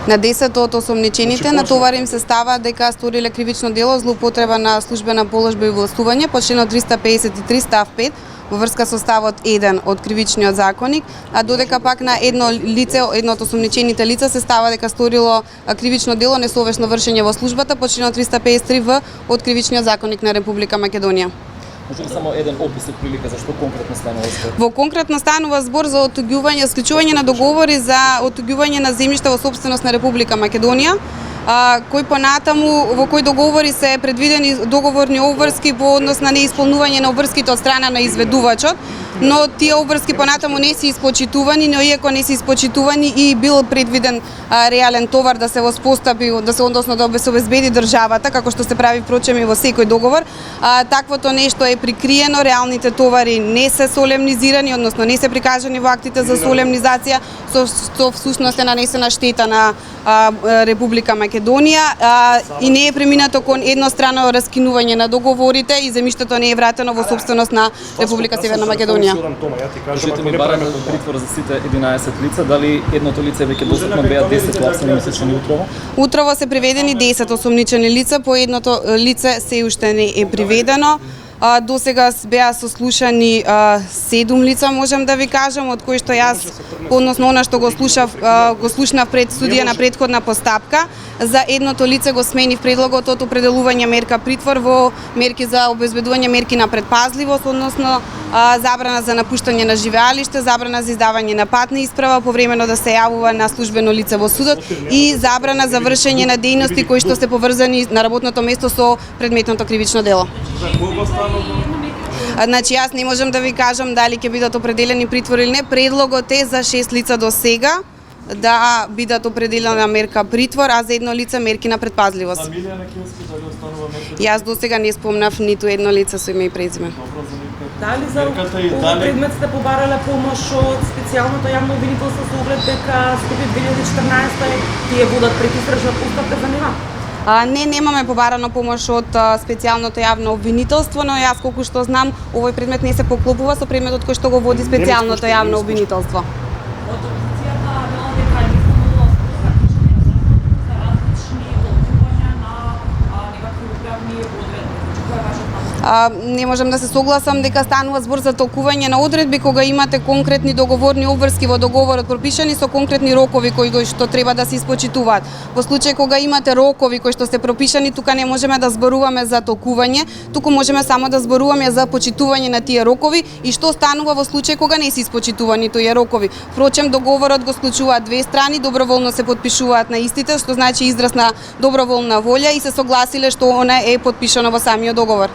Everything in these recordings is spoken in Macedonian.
На 10 од осомничените натовари им се става дека сториле кривично дело злоупотреба на службена положба и властување по членот 353 став 5 во врска со ставот 1 од кривичниот законник, а додека пак на едно од осомничените лица се става дека сторило кривично дело несовесно вршење во службата по членот 353в од кривичниот законник на Република Македонија. Може ли само еден опис од прилика зашто конкретно станува збор? Во конкретно станува збор за отуѓување, склучување на договори за отуѓување на земјишта во собственост на Република Македонија, кој понатаму во кој договори се предвидени договорни обврски по однос на неисполнување на обврските од страна на изведувачот, но тие обврски понатаму не се испочитувани, но иако не се испочитувани и бил предвиден реален товар да се воспостави, односно да се обезбеди државата, како што се прави впрочем и во секој договор, таквото нешто е прикриено, реалните товари не се солемнизирани, односно не се прикажани во актите за солемнизација, со всушност е нанесена штета на Република Македонија и не е преминато кон еднострано раскинување на договорите и земјиштето не е вратено во собственост на Република Северна Македонија. Кажете ми бараме притвор за сите 11 лица, дали едното лице веќе достапно беа 10 лапсени месечни утрово? Утрово се приведени 10 осомничени лица, по едното лице се уште не е приведено. До сега беа сослушани 7 лица, можам да ви кажам, од кои што јас, односно она што го слушнав пред судија на претходна постапка, за едното лице го сменив предлогот од определување мерка притвор во мерки за обезбедување мерки на предпазливост, односно забрана за напуштање на живеалиште, забрана за издавање на патна исправа, повремено да се јавува на службено лице во судот и забрана за вршење на дејности кои што се поврзани на работното место со предметното кривично дело. Значи, јас не можам да ви кажам дали ќе бидат определени притвор или не. Предлогот е за 6 лица до сега да бидат определена мерка притвор, а за едно лице мерки на предпазливост. Јас до сега не спомнав ниту едно лице со име и презиме. Дали за овој предмет сте побарале помош од специјалното јавно обвинителство со оглед дека скопи 2014 тие будат предистражна постапка за нива? Не, немаме побарано помош од специјалното јавно обвинителство, но јас колку што знам, овој предмет не се поклопува со предметот кој што го води специјалното јавно обвинителство. Од опозицијата вела дека е нивно за различни отзивања на некакви управни одредби. Која е вашата? Не можам да се согласам дека станува збор за толкување на одредби кога имате конкретни договорни обврски во договорот пропишани со конкретни рокови кои што треба да се испочитуваат. Во случај кога имате рокови кои што се пропишани, тука не можеме да зборуваме за толкување, туку можеме само да зборуваме за почитување на тие рокови и што станува во случај кога не се испочитувани тие рокови. Впрочем, договорот го склучуваат две страни, доброволно се потпишуваат на истите, што значи израз на доброволна волја и се согласиле што она е потпишано во самиот договор.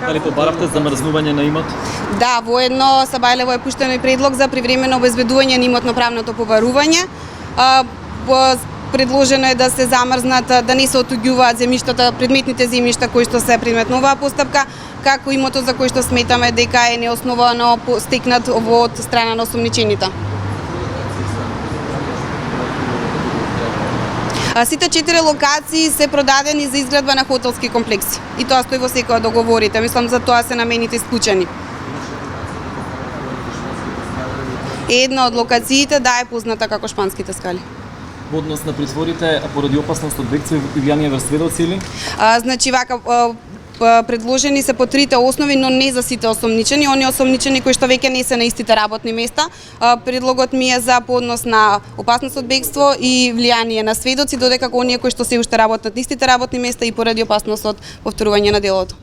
Дали побаравте замрзнување на имот? Да, воедно са Бајлево е пуштено и предлог за привремено обезбедување на имотно-правното поварување. Предложено е да се замрзнат, да не се отуѓуваат земјиштата, предметните земјишта кои што се предмет на оваа постапка, како имотот за кој што сметаме дека е неосновано стекнат од страна на осомничените. Сите 4 локации се продадени за изградба на хотелски комплекси. И тоа стои во секој од договорите. Мислам, за тоа се намените исклучени. Една од локациите да е позната како Шпанските скали. Во однос на притворите поради опасност од бегство и влијание врз сведоци или? Значи вака предложени се по трите основи, но не за сите осомничени, оние осомничени кои што веќе не се на истите работни места. Предлогот ми е за по однос на опасност од бегство и влијание на сведоци, додека оние кои што се уште работат на истите работни места и поради опасност од повторување на делото.